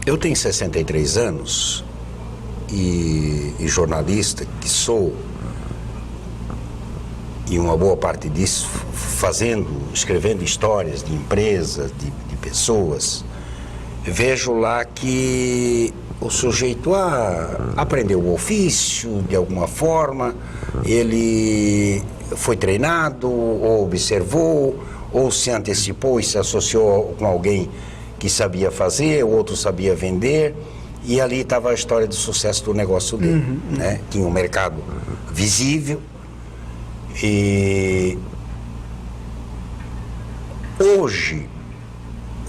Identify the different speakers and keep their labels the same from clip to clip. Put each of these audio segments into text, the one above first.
Speaker 1: Eu tenho 63 anos e jornalista que sou, e uma boa parte disso escrevendo histórias de empresas, de pessoas, vejo lá que o sujeito aprendeu o ofício de alguma forma, ele foi treinado, ou observou, ou se antecipou e se associou com alguém que sabia fazer, o outro sabia vender, e ali estava a história do sucesso do negócio dele, né? Tinha um mercado visível, e hoje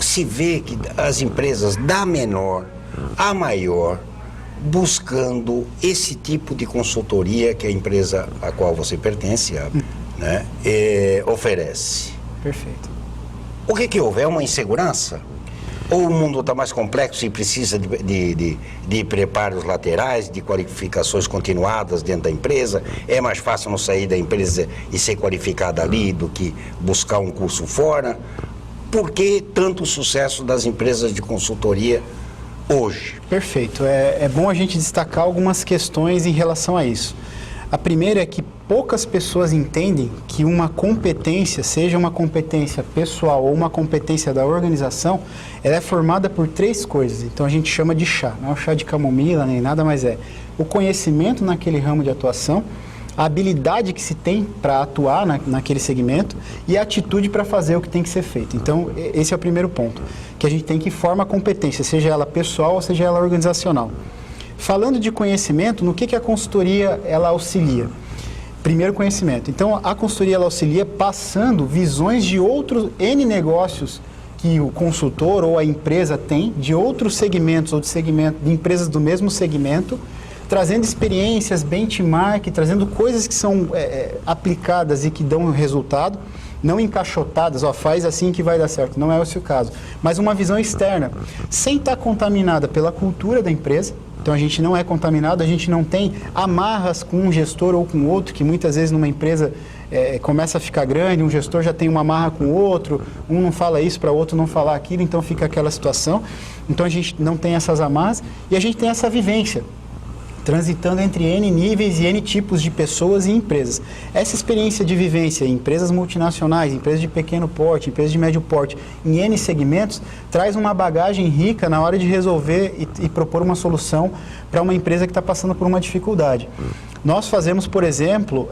Speaker 1: se vê que as empresas da menor a maior buscando esse tipo de consultoria que a empresa a qual você pertence, né, oferece.
Speaker 2: Perfeito.
Speaker 1: O que houve? É uma insegurança? Ou o mundo está mais complexo e precisa de preparos laterais, de qualificações continuadas dentro da empresa? É mais fácil não sair da empresa e ser qualificado ali do que buscar um curso fora? Por que tanto sucesso das empresas de consultoria hoje?
Speaker 2: Perfeito. É bom a gente destacar algumas questões em relação a isso. A primeira é que poucas pessoas entendem que uma competência, seja uma competência pessoal ou uma competência da organização, ela é formada por 3 coisas. Então a gente chama de chá, não é o chá de camomila nem nada, mas é o conhecimento naquele ramo de atuação, a habilidade que se tem para atuar naquele segmento e a atitude para fazer o que tem que ser feito. Então esse é o primeiro ponto, que a gente tem que formar a competência, seja ela pessoal ou seja ela organizacional. Falando de conhecimento, no que a consultoria ela auxilia? Primeiro, conhecimento. Então, a consultoria ela auxilia passando visões de outros N negócios que o consultor ou a empresa tem, de outros segmentos ou de empresas do mesmo segmento, trazendo experiências, benchmark, trazendo coisas que são aplicadas e que dão resultado, não encaixotadas, faz assim que vai dar certo, não é esse o caso, mas uma visão externa, sem estar contaminada pela cultura da empresa. Então a gente não é contaminado, a gente não tem amarras com um gestor ou com outro, que muitas vezes numa empresa começa a ficar grande, um gestor já tem uma amarra com o outro, um não fala isso para o outro não falar aquilo, então fica aquela situação. Então a gente não tem essas amarras e a gente tem essa vivência, transitando entre N níveis e N tipos de pessoas e empresas. Essa experiência de vivência em empresas multinacionais, empresas de pequeno porte, empresas de médio porte, em N segmentos, traz uma bagagem rica na hora de resolver e propor uma solução para uma empresa que está passando por uma dificuldade. Nós fazemos, por exemplo,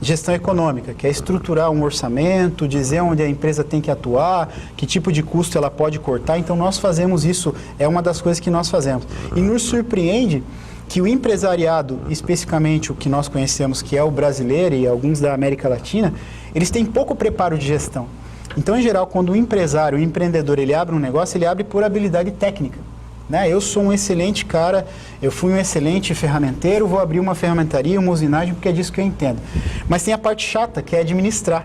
Speaker 2: gestão econômica, que é estruturar um orçamento, dizer onde a empresa tem que atuar, que tipo de custo ela pode cortar. Então, nós fazemos isso, é uma das coisas que nós fazemos. E nos surpreende que o empresariado, especificamente o que nós conhecemos, que é o brasileiro e alguns da América Latina, eles têm pouco preparo de gestão. Então, em geral, quando o empresário, o empreendedor, ele abre um negócio, ele abre por habilidade técnica. Eu sou um excelente cara, eu fui um excelente ferramenteiro, vou abrir uma ferramentaria, uma usinagem, porque é disso que eu entendo. Mas tem a parte chata, que é administrar.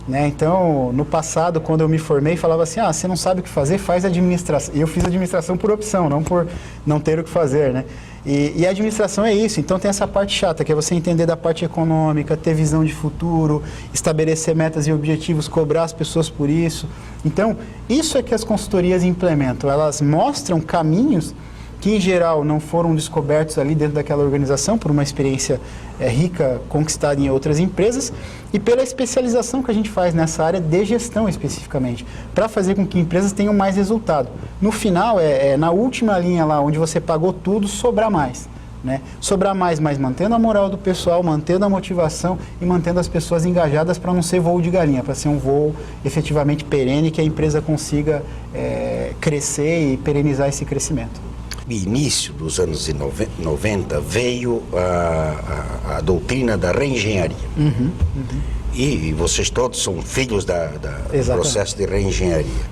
Speaker 2: Então, no passado, quando eu me formei, falava assim, você não sabe o que fazer, faz administração. E eu fiz administração por opção, não por não ter o que fazer, E a administração é isso, então tem essa parte chata, que é você entender da parte econômica, ter visão de futuro, estabelecer metas e objetivos, cobrar as pessoas por isso. Então, isso é que as consultorias implementam, elas mostram caminhos que em geral não foram descobertos ali dentro daquela organização por uma experiência rica conquistada em outras empresas e pela especialização que a gente faz nessa área de gestão especificamente, para fazer com que empresas tenham mais resultado. No final, na última linha lá, onde você pagou tudo, sobrar mais. Sobrar mais, mas mantendo a moral do pessoal, mantendo a motivação e mantendo as pessoas engajadas para não ser voo de galinha, para ser um voo efetivamente perene, que a empresa consiga crescer e perenizar esse crescimento.
Speaker 1: Início dos anos 90 veio a doutrina da reengenharia. E vocês todos são filhos do processo de reengenharia.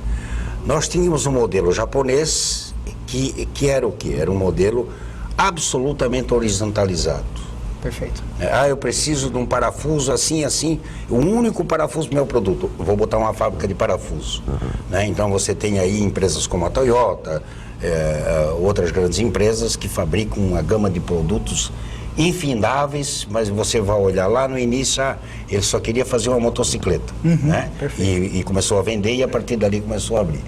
Speaker 1: Nós tínhamos um modelo japonês que era o quê? Era um modelo absolutamente horizontalizado.
Speaker 2: Perfeito.
Speaker 1: Eu preciso de um parafuso assim, o único parafuso do meu produto. Vou botar uma fábrica de parafuso. Então você tem aí empresas como a Toyota, outras grandes empresas que fabricam uma gama de produtos infindáveis, mas você vai olhar lá no início, ele só queria fazer uma motocicleta, e começou a vender e a partir dali começou a abrir.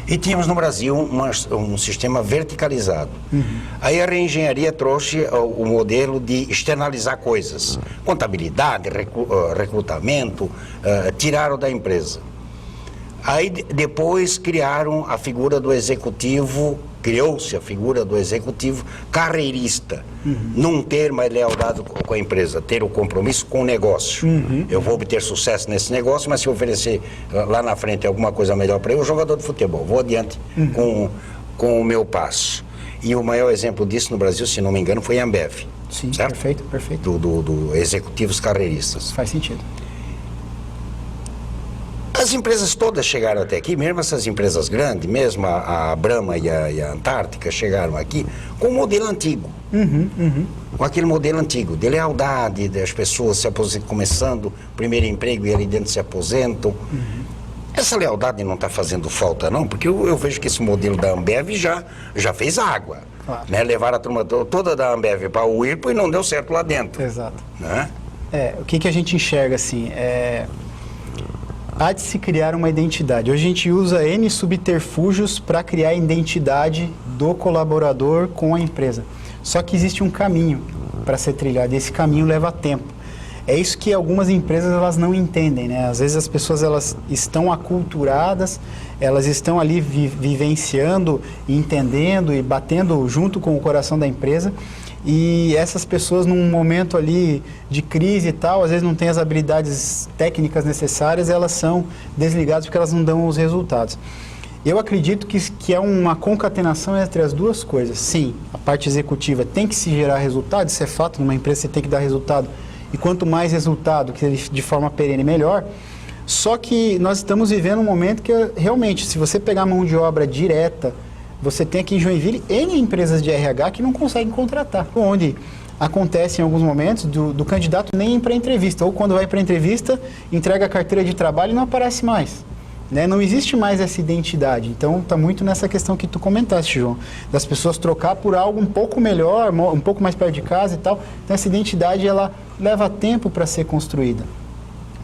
Speaker 1: E tínhamos no Brasil um sistema verticalizado. Aí a reengenharia trouxe o modelo de externalizar coisas. Contabilidade, recrutamento, tiraram da empresa. Aí depois criaram a figura do executivo, criou-se a figura do executivo carreirista. Não ter mais lealdade com a empresa, ter o compromisso com o negócio. Eu vou obter sucesso nesse negócio, mas se oferecer lá na frente alguma coisa melhor para eu, jogador de futebol, vou adiante com o meu passo. E o maior exemplo disso no Brasil, se não me engano, foi a Ambev.
Speaker 2: Sim,
Speaker 1: certo?
Speaker 2: perfeito.
Speaker 1: Do executivos carreiristas.
Speaker 2: Faz sentido.
Speaker 1: As empresas todas chegaram até aqui, mesmo essas empresas grandes, mesmo a Brahma e a Antártica chegaram aqui com o modelo antigo. Com aquele modelo antigo, de lealdade, das pessoas se aposentam, começando o primeiro emprego e ali dentro se aposentam. Essa lealdade não está fazendo falta não, porque eu vejo que esse modelo da Ambev já fez água.
Speaker 2: Claro.
Speaker 1: Né? Levaram a turma toda da Ambev para o Whirlpool e não deu certo lá dentro.
Speaker 2: Exato.
Speaker 1: Né?
Speaker 2: O que a gente enxerga assim? Há de se criar uma identidade. Hoje a gente usa N subterfúgios para criar a identidade do colaborador com a empresa. Só que existe um caminho para ser trilhado e esse caminho leva tempo. É isso que algumas empresas elas não entendem, né? Às vezes as pessoas elas estão aculturadas, elas estão ali vivenciando, entendendo e batendo junto com o coração da empresa. E essas pessoas num momento ali de crise e tal, às vezes não têm as habilidades técnicas necessárias, elas são desligadas porque elas não dão os resultados. Eu acredito que é uma concatenação entre as duas coisas. Sim, a parte executiva tem que se gerar resultado, isso é fato, numa empresa você tem que dar resultado. E quanto mais resultado, que de forma perene, melhor. Só que nós estamos vivendo um momento que realmente, se você pegar mão de obra direta, você tem aqui em Joinville N empresas de RH que não conseguem contratar. Onde acontece em alguns momentos do candidato nem ir para entrevista. Ou quando vai para entrevista, entrega a carteira de trabalho e não aparece mais. Né? Não existe mais essa identidade. Então, está muito nessa questão que tu comentaste, João. Das pessoas trocar por algo um pouco melhor, um pouco mais perto de casa e tal. Então, essa identidade, ela leva tempo para ser construída.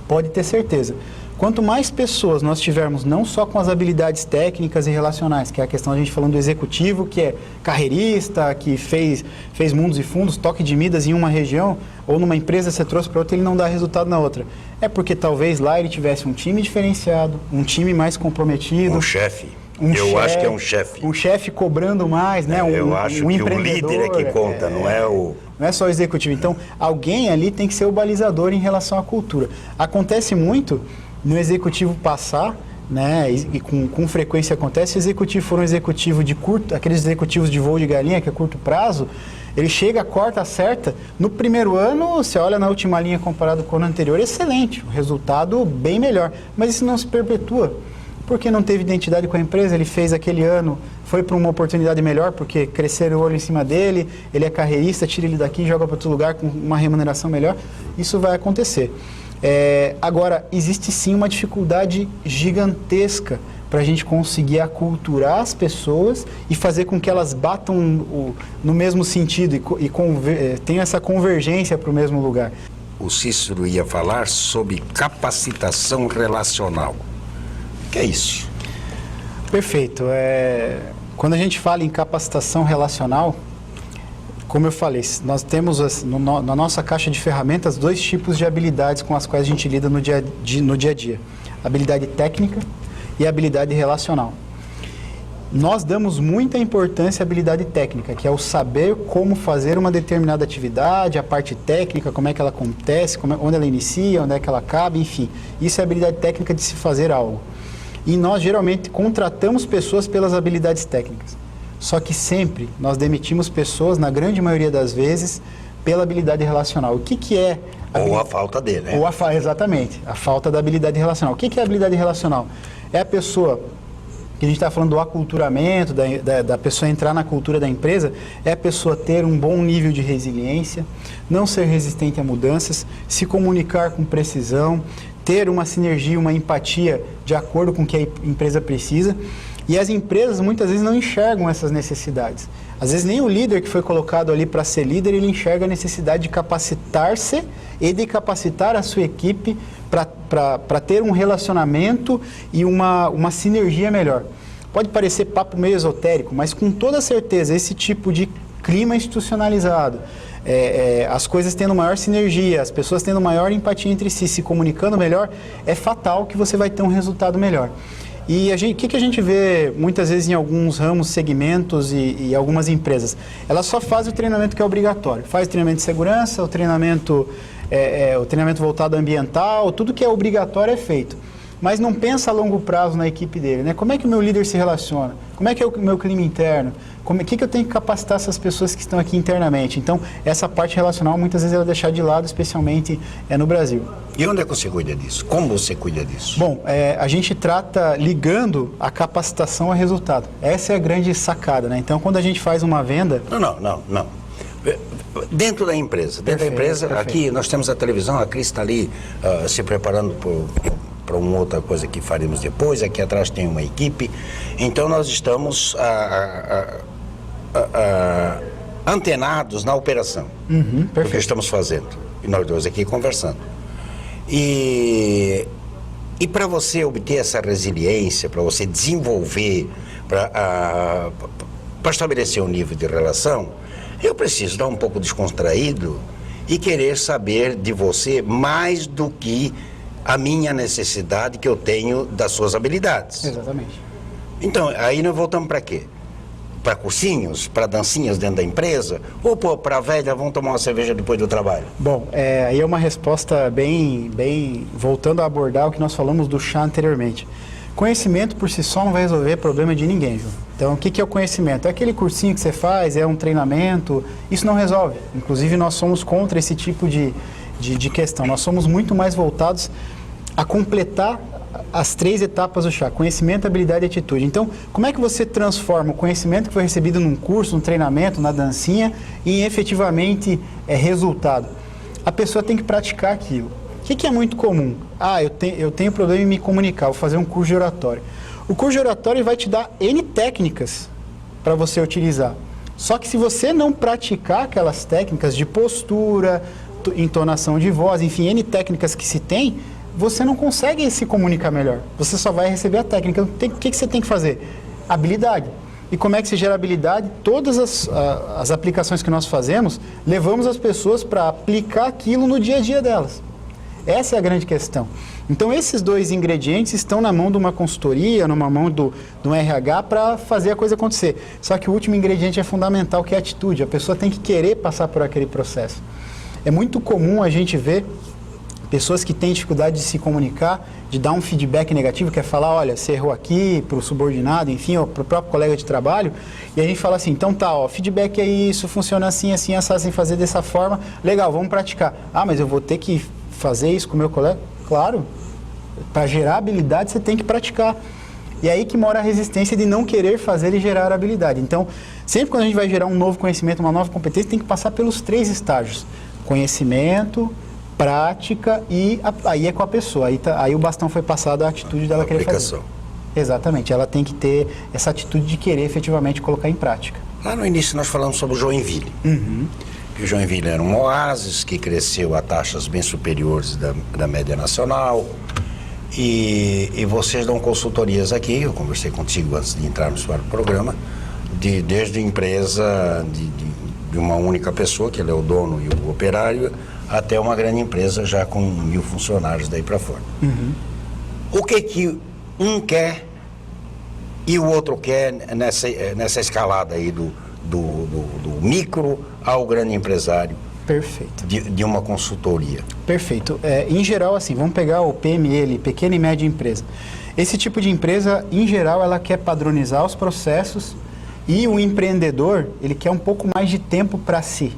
Speaker 2: Pode ter certeza. Quanto mais pessoas nós tivermos, não só com as habilidades técnicas e relacionais, que é a questão a gente falando do executivo, que é carreirista, que fez mundos e fundos, toque de Midas em uma região, ou numa empresa você trouxe para outra, ele não dá resultado na outra. É porque talvez lá ele tivesse um time diferenciado, um time mais comprometido.
Speaker 1: Um chefe. Eu acho que é um chefe.
Speaker 2: Um chefe cobrando mais, né?
Speaker 1: Eu acho que o líder é que conta, não é o...
Speaker 2: Não é só o executivo. Então, alguém ali tem que ser o balizador em relação à cultura. Acontece muito no executivo passar, né, e com frequência acontece, se o executivo for um executivo de curto, aqueles executivos de voo de galinha, que é curto prazo, ele chega, corta, acerta, no primeiro ano, você olha na última linha comparado com o ano anterior, excelente, o resultado bem melhor, mas isso não se perpetua, porque não teve identidade com a empresa, ele fez aquele ano, foi para uma oportunidade melhor, porque cresceram o olho em cima dele, ele é carreirista, tira ele daqui, joga para outro lugar com uma remuneração melhor, isso vai acontecer. Agora, existe sim uma dificuldade gigantesca para a gente conseguir aculturar as pessoas e fazer com que elas batam no mesmo sentido e tenham essa convergência para o mesmo lugar.
Speaker 1: O Cícero ia falar sobre capacitação relacional. O que é isso?
Speaker 2: Perfeito. Quando a gente fala em capacitação relacional, como eu falei, nós temos na nossa caixa de ferramentas 2 tipos de habilidades com as quais a gente lida no dia a dia. Habilidade técnica e habilidade relacional. Nós damos muita importância à habilidade técnica, que é o saber como fazer uma determinada atividade, a parte técnica, como é que ela acontece, onde ela inicia, onde é que ela acaba, enfim. Isso é a habilidade técnica de se fazer algo. E nós geralmente contratamos pessoas pelas habilidades técnicas. Só que sempre nós demitimos pessoas, na grande maioria das vezes, pela habilidade relacional. O que é...
Speaker 1: Ou a falta dele, né?
Speaker 2: Exatamente, a falta da habilidade relacional. O que é a habilidade relacional? É a pessoa, que a gente está falando do aculturamento, da pessoa entrar na cultura da empresa, é a pessoa ter um bom nível de resiliência, não ser resistente a mudanças, se comunicar com precisão, ter uma sinergia, uma empatia de acordo com o que a empresa precisa. E as empresas muitas vezes não enxergam essas necessidades. Às vezes nem o líder que foi colocado ali para ser líder, ele enxerga a necessidade de capacitar-se e de capacitar a sua equipe para ter um relacionamento e uma sinergia melhor. Pode parecer papo meio esotérico, mas com toda certeza esse tipo de clima institucionalizado, as coisas tendo maior sinergia, as pessoas tendo maior empatia entre si, se comunicando melhor, é fatal que você vai ter um resultado melhor. E o que a gente vê muitas vezes em alguns ramos, segmentos e algumas empresas? Elas só fazem o treinamento que é obrigatório. Faz o treinamento de segurança, o treinamento voltado ambiental, tudo que é obrigatório é feito. Mas não pensa a longo prazo na equipe dele, né? Como é que o meu líder se relaciona? Como é que é o meu clima interno? O que eu tenho que capacitar essas pessoas que estão aqui internamente? Então, essa parte relacional, muitas vezes, ela é deixada de lado, especialmente no Brasil.
Speaker 1: E onde é que você cuida disso? Como você cuida disso?
Speaker 2: Bom, a gente trata ligando a capacitação a resultado. Essa é a grande sacada, né? Então, quando a gente faz uma venda...
Speaker 1: Não. Dentro da empresa. Perfeito. Aqui nós temos a televisão, a Cris está ali se preparando para uma outra coisa que faremos depois. Aqui atrás tem uma equipe. Então, nós estamos antenados na operação. Do que estamos fazendo. E nós dois aqui conversando. E para você obter essa resiliência, para você desenvolver, para estabelecer um nível de relação, eu preciso dar um pouco descontraído e querer saber de você mais do que a minha necessidade que eu tenho das suas habilidades.
Speaker 2: Exatamente.
Speaker 1: Então, aí nós voltamos para quê? Para cursinhos, para dancinhas dentro da empresa? Ou para a velha, vamos tomar uma cerveja depois do trabalho?
Speaker 2: Bom, aí é uma resposta bem voltando a abordar o que nós falamos do chá anteriormente. Conhecimento por si só não vai resolver problema de ninguém, viu? Então, o que é o conhecimento? É aquele cursinho que você faz, é um treinamento, isso não resolve. Inclusive, nós somos contra esse tipo de questão. Nós somos muito mais voltados a completar as 3 etapas do chá: conhecimento, habilidade e atitude. Então, como é que você transforma o conhecimento que foi recebido num curso, num treinamento, na dancinha, em efetivamente resultado? A pessoa tem que praticar aquilo. O que é muito comum? Eu tenho problema em me comunicar, vou fazer um curso de oratória. O curso de oratória vai te dar N técnicas para você utilizar. Só que se você não praticar aquelas técnicas de postura, entonação de voz, enfim, N técnicas que se tem, você não consegue se comunicar melhor. Você só vai receber a técnica. O que você tem que fazer? Habilidade. E como é que se gera habilidade? Todas as aplicações que nós fazemos, levamos as pessoas para aplicar aquilo no dia a dia delas. Essa é a grande questão. Então, esses 2 ingredientes estão na mão de uma consultoria, numa mão do RH para fazer a coisa acontecer. Só que o último ingrediente é fundamental, que é a atitude. A pessoa tem que querer passar por aquele processo. É muito comum a gente ver pessoas que têm dificuldade de se comunicar, de dar um feedback negativo, que é falar, olha, você errou aqui, para o subordinado, enfim, ou para o próprio colega de trabalho, e a gente fala assim, então tá, feedback é isso, funciona assim, assim, fazer dessa forma, legal, vamos praticar. Mas eu vou ter que fazer isso com o meu colega? Claro, para gerar habilidade você tem que praticar. E aí que mora a resistência de não querer fazer e gerar habilidade. Então, sempre quando a gente vai gerar um novo conhecimento, uma nova competência, tem que passar pelos 3 estágios: conhecimento, prática e aí é com a pessoa. Aí o bastão foi passado à atitude dela querer fazer. Exatamente, ela tem que ter essa atitude de querer efetivamente colocar em prática.
Speaker 1: Lá no início nós falamos sobre o Joinville. Que o Joinville era um oásis que cresceu a taxas bem superiores da média nacional. E vocês dão consultorias aqui, eu conversei contigo antes de entrarmos para o programa, desde empresa de uma única pessoa, que ele é o dono e o operário, até uma grande empresa já com 1000 funcionários daí para fora. O que um quer e o outro quer nessa escalada aí do micro ao grande empresário?
Speaker 2: Perfeito.
Speaker 1: De uma consultoria.
Speaker 2: Perfeito. Em geral, assim, vamos pegar o PME, pequena e média empresa. Esse tipo de empresa, em geral, ela quer padronizar os processos e o empreendedor, ele quer um pouco mais de tempo para si.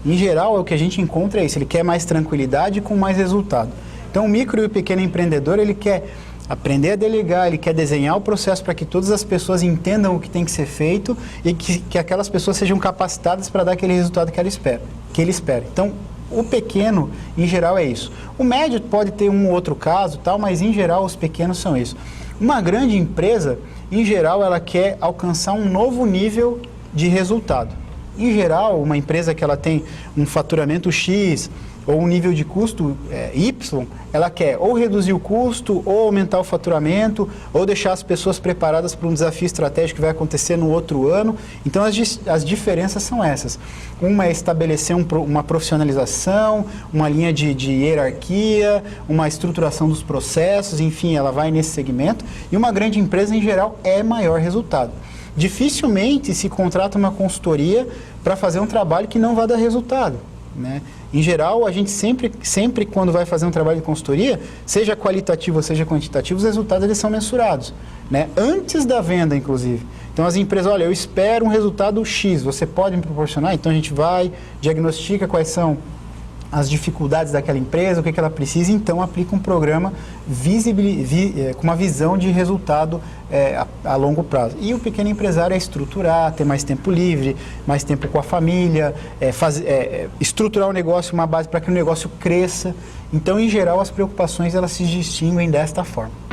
Speaker 2: Em geral, o que a gente encontra é isso, ele quer mais tranquilidade com mais resultado. Então, o micro e o pequeno empreendedor, ele quer aprender a delegar, ele quer desenhar o processo para que todas as pessoas entendam o que tem que ser feito e que aquelas pessoas sejam capacitadas para dar aquele resultado que ele espera. Então, o pequeno, em geral, é isso. O médio pode ter um outro caso, mas em geral os pequenos são isso. Uma grande empresa, em geral, ela quer alcançar um novo nível de resultado. Em geral, uma empresa que ela tem um faturamento X ou um nível de custo Y, ela quer ou reduzir o custo, ou aumentar o faturamento, ou deixar as pessoas preparadas para um desafio estratégico que vai acontecer no outro ano. Então, as diferenças são essas. Uma é estabelecer uma profissionalização, uma linha de hierarquia, uma estruturação dos processos, enfim, ela vai nesse segmento. E uma grande empresa, em geral, é maior resultado. Dificilmente se contrata uma consultoria para fazer um trabalho que não vai dar resultado, né? Em geral, a gente sempre quando vai fazer um trabalho de consultoria, seja qualitativo ou seja quantitativo, os resultados eles são mensurados, né? Antes da venda, inclusive. Então, as empresas, olha, eu espero um resultado X, você pode me proporcionar? Então, a gente vai, diagnostica quais são as dificuldades daquela empresa, o que ela precisa, então aplica um programa com uma visão de resultado a longo prazo. E o pequeno empresário é estruturar, ter mais tempo livre, mais tempo com a família, estruturar o negócio, uma base para que o negócio cresça. Então, em geral, as preocupações elas se distinguem desta forma.